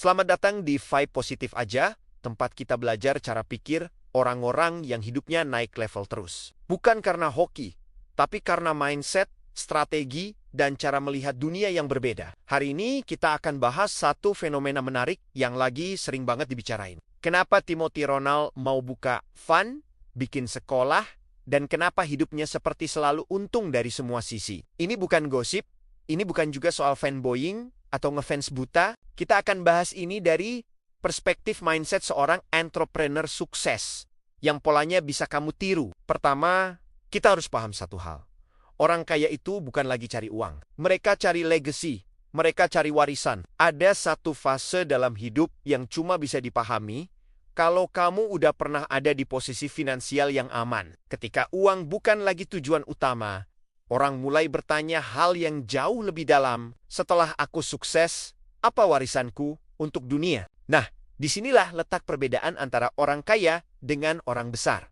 Selamat datang di Vibe Positif Aja, tempat kita belajar cara pikir orang-orang yang hidupnya naik level terus. Bukan karena hoki, tapi karena mindset, strategi, dan cara melihat dunia yang berbeda. Hari ini kita akan bahas satu fenomena menarik yang lagi sering banget dibicarain. Kenapa Timothy Ronald mau buka fund, bikin sekolah, dan kenapa hidupnya seperti selalu untung dari semua sisi. Ini bukan gosip, ini bukan juga soal fanboying atau ngefans buta. Kita akan bahas ini dari perspektif mindset seorang entrepreneur sukses yang polanya bisa kamu tiru. Pertama, kita harus paham satu hal. Orang kaya itu bukan lagi cari uang. Mereka cari legacy. Mereka cari warisan. Ada satu fase dalam hidup yang cuma bisa dipahami kalau kamu udah pernah ada di posisi finansial yang aman. Ketika uang bukan lagi tujuan utama, orang mulai bertanya hal yang jauh lebih dalam. Setelah aku sukses, apa warisanku untuk dunia? Nah, disinilah letak perbedaan antara orang kaya dengan orang besar.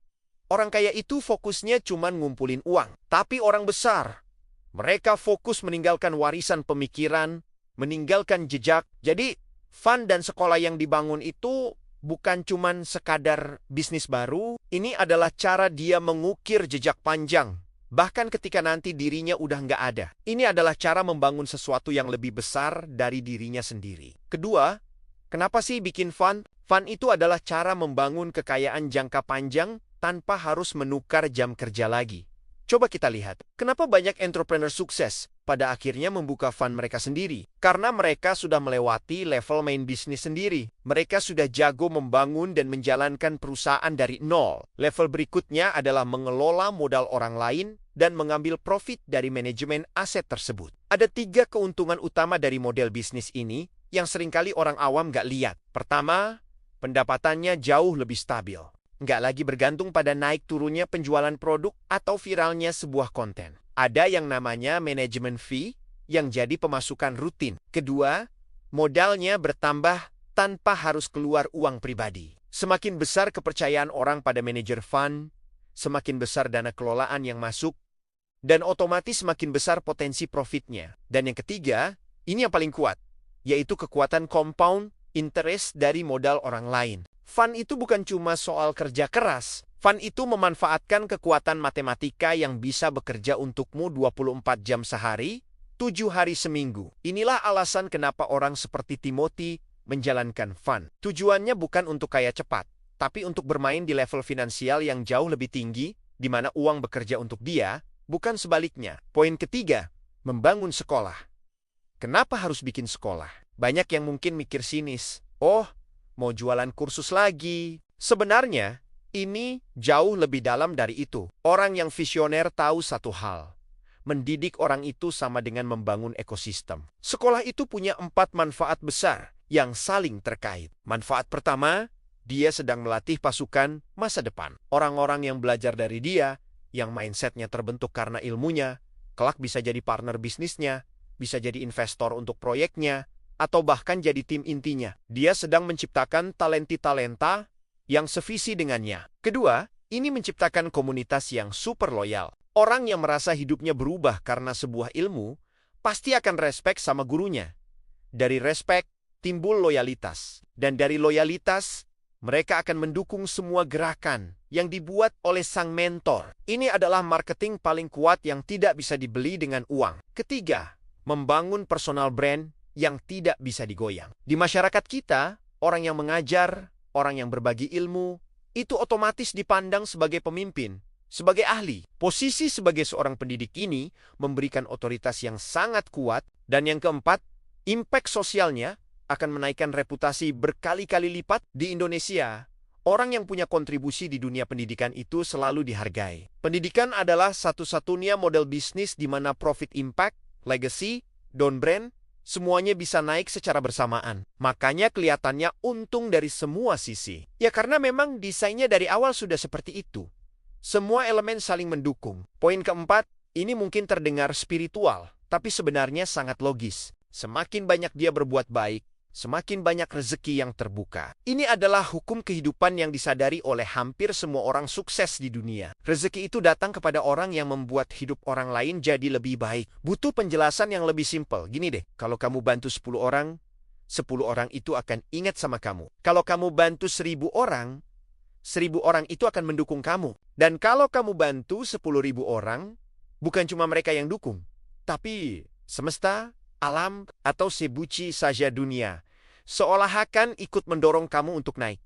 Orang kaya itu fokusnya cuma ngumpulin uang. Tapi orang besar, mereka fokus meninggalkan warisan pemikiran, meninggalkan jejak. Jadi, fund dan sekolah yang dibangun itu bukan cuma sekadar bisnis baru. Ini adalah cara dia mengukir jejak panjang. Bahkan ketika nanti dirinya udah nggak ada. Ini adalah cara membangun sesuatu yang lebih besar dari dirinya sendiri. Kedua, kenapa sih bikin fund? Fund itu adalah cara membangun kekayaan jangka panjang tanpa harus menukar jam kerja lagi. Coba kita lihat, kenapa banyak entrepreneur sukses pada akhirnya membuka fund mereka sendiri? Karena mereka sudah melewati level main bisnis sendiri. Mereka sudah jago membangun dan menjalankan perusahaan dari nol. Level berikutnya adalah mengelola modal orang lain dan mengambil profit dari manajemen aset tersebut. Ada 3 keuntungan utama dari model bisnis ini yang seringkali orang awam nggak lihat. Pertama, pendapatannya jauh lebih stabil. Nggak lagi bergantung pada naik turunnya penjualan produk atau viralnya sebuah konten. Ada yang namanya manajemen fee yang jadi pemasukan rutin. Kedua, modalnya bertambah tanpa harus keluar uang pribadi. Semakin besar kepercayaan orang pada manajer fund, semakin besar dana kelolaan yang masuk, dan otomatis semakin besar potensi profitnya. Dan yang ketiga, ini yang paling kuat, yaitu kekuatan compound interest dari modal orang lain. Fund itu bukan cuma soal kerja keras. Fund itu memanfaatkan kekuatan matematika yang bisa bekerja untukmu 24 jam sehari, 7 hari seminggu. Inilah alasan kenapa orang seperti Timothy menjalankan fund. Tujuannya bukan untuk kaya cepat, tapi untuk bermain di level finansial yang jauh lebih tinggi, di mana uang bekerja untuk dia, bukan sebaliknya. Poin ketiga, membangun sekolah. Kenapa harus bikin sekolah? Banyak yang mungkin mikir sinis. Oh, mau jualan kursus lagi. Sebenarnya, ini jauh lebih dalam dari itu. Orang yang visioner tahu satu hal. Mendidik orang itu sama dengan membangun ekosistem. Sekolah itu punya 4 manfaat besar yang saling terkait. Manfaat pertama, dia sedang melatih pasukan masa depan. Orang-orang yang belajar dari dia, yang mindsetnya terbentuk karena ilmunya, kelak bisa jadi partner bisnisnya, bisa jadi investor untuk proyeknya, atau bahkan jadi tim intinya. Dia sedang menciptakan talenta yang sevisi dengannya. Kedua, ini menciptakan komunitas yang super loyal. Orang yang merasa hidupnya berubah karena sebuah ilmu, pasti akan respek sama gurunya. Dari respek, timbul loyalitas. Dan dari loyalitas, mereka akan mendukung semua gerakan yang dibuat oleh sang mentor. Ini adalah marketing paling kuat yang tidak bisa dibeli dengan uang. Ketiga, membangun personal brand yang tidak bisa digoyang. Di masyarakat kita, orang yang mengajar, orang yang berbagi ilmu, itu otomatis dipandang sebagai pemimpin, sebagai ahli. Posisi sebagai seorang pendidik ini memberikan otoritas yang sangat kuat. Dan yang keempat, impact sosialnya akan menaikkan reputasi berkali-kali lipat. Di Indonesia, orang yang punya kontribusi di dunia pendidikan itu selalu dihargai. Pendidikan adalah satu-satunya model bisnis di mana profit impact, legacy, down brand, semuanya bisa naik secara bersamaan. Makanya kelihatannya untung dari semua sisi. Ya karena memang desainnya dari awal sudah seperti itu. Semua elemen saling mendukung. Poin keempat, ini mungkin terdengar spiritual, tapi sebenarnya sangat logis. Semakin banyak dia berbuat baik, semakin banyak rezeki yang terbuka. Ini adalah hukum kehidupan yang disadari oleh hampir semua orang sukses di dunia. Rezeki itu datang kepada orang yang membuat hidup orang lain jadi lebih baik. Butuh penjelasan yang lebih simpel. Gini deh, kalau kamu bantu 10 orang, 10 orang itu akan ingat sama kamu. Kalau kamu bantu 1000 orang, 1000 orang itu akan mendukung kamu. Dan kalau kamu bantu 10.000 orang, bukan cuma mereka yang dukung, tapi semesta, alam, atau sebuci saja dunia, seolah akan ikut mendorong kamu untuk naik.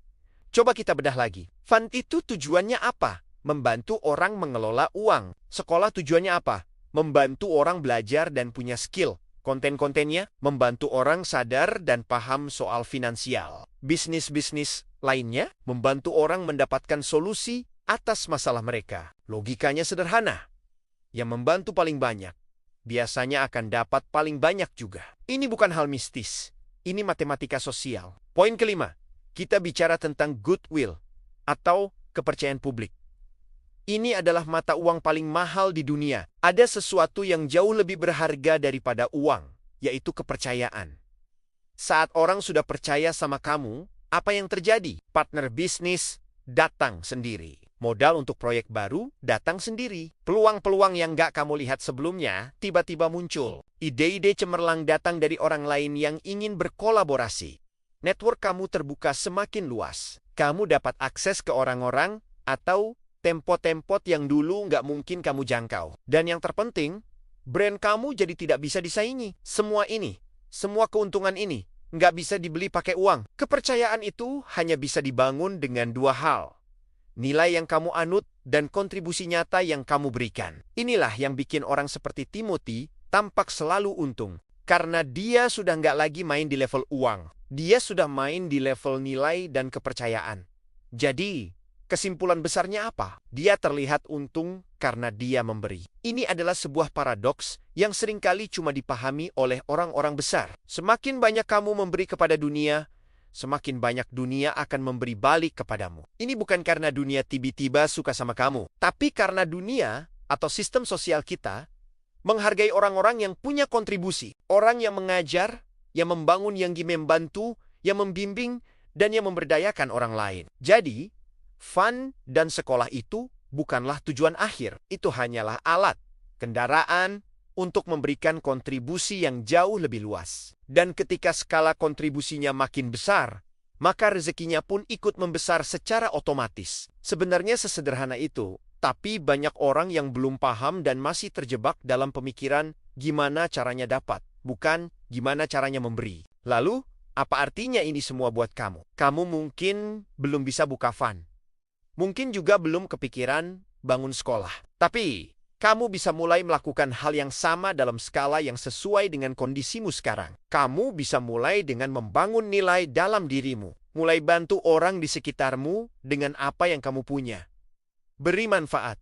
Coba kita bedah lagi. Fund itu tujuannya apa? Membantu orang mengelola uang. Sekolah tujuannya apa? Membantu orang belajar dan punya skill. Konten-kontennya membantu orang sadar dan paham soal finansial. Bisnis-bisnis lainnya membantu orang mendapatkan solusi atas masalah mereka. Logikanya sederhana. Yang membantu paling banyak, biasanya akan dapat paling banyak juga. Ini bukan hal mistis. Ini matematika sosial. Poin kelima, kita bicara tentang goodwill atau kepercayaan publik. Ini adalah mata uang paling mahal di dunia. Ada sesuatu yang jauh lebih berharga daripada uang, yaitu kepercayaan. Saat orang sudah percaya sama kamu, apa yang terjadi? Partner bisnis datang sendiri. Modal untuk proyek baru datang sendiri. Peluang-peluang yang gak kamu lihat sebelumnya tiba-tiba muncul. Ide-ide cemerlang datang dari orang lain yang ingin berkolaborasi. Network kamu terbuka semakin luas. Kamu dapat akses ke orang-orang atau tempat-tempat yang dulu nggak mungkin kamu jangkau. Dan yang terpenting, brand kamu jadi tidak bisa disaingi. Semua keuntungan ini, nggak bisa dibeli pakai uang. Kepercayaan itu hanya bisa dibangun dengan dua hal. Nilai yang kamu anut dan kontribusi nyata yang kamu berikan. Inilah yang bikin orang seperti Timothy tampak selalu untung. Karena dia sudah nggak lagi main di level uang. Dia sudah main di level nilai dan kepercayaan. Jadi, kesimpulan besarnya apa? Dia terlihat untung karena dia memberi. Ini adalah sebuah paradoks yang seringkali cuma dipahami oleh orang-orang besar. Semakin banyak kamu memberi kepada dunia, semakin banyak dunia akan memberi balik kepadamu. Ini bukan karena dunia tiba-tiba suka sama kamu, tapi karena dunia atau sistem sosial kita menghargai orang-orang yang punya kontribusi. Orang yang mengajar, yang membangun, yang membantu, yang membimbing, dan yang memberdayakan orang lain. Jadi, fund dan sekolah itu bukanlah tujuan akhir. Itu hanyalah alat, kendaraan untuk memberikan kontribusi yang jauh lebih luas. Dan ketika skala kontribusinya makin besar, maka rezekinya pun ikut membesar secara otomatis. Sebenarnya sesederhana itu, tapi banyak orang yang belum paham dan masih terjebak dalam pemikiran gimana caranya dapat, bukan gimana caranya memberi. Lalu, apa artinya ini semua buat kamu? Kamu mungkin belum bisa buka fund. Mungkin juga belum kepikiran bangun sekolah. Tapi, kamu bisa mulai melakukan hal yang sama dalam skala yang sesuai dengan kondisimu sekarang. Kamu bisa mulai dengan membangun nilai dalam dirimu. Mulai bantu orang di sekitarmu dengan apa yang kamu punya. Beri manfaat.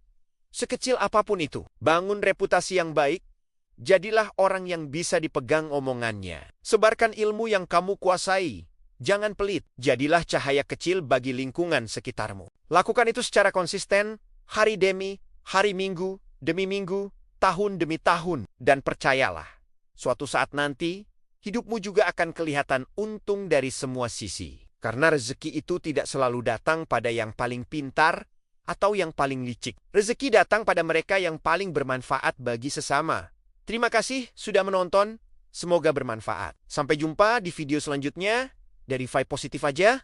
Sekecil apapun itu. Bangun reputasi yang baik. Jadilah orang yang bisa dipegang omongannya. Sebarkan ilmu yang kamu kuasai. Jangan pelit. Jadilah cahaya kecil bagi lingkungan sekitarmu. Lakukan itu secara konsisten, hari demi hari, minggu demi minggu, tahun demi tahun. Dan percayalah, suatu saat nanti, hidupmu juga akan kelihatan untung dari semua sisi. Karena rezeki itu tidak selalu datang pada yang paling pintar atau yang paling licik. Rezeki datang pada mereka yang paling bermanfaat bagi sesama. Terima kasih sudah menonton. Semoga bermanfaat. Sampai jumpa di video selanjutnya dari Vibe Positif aja.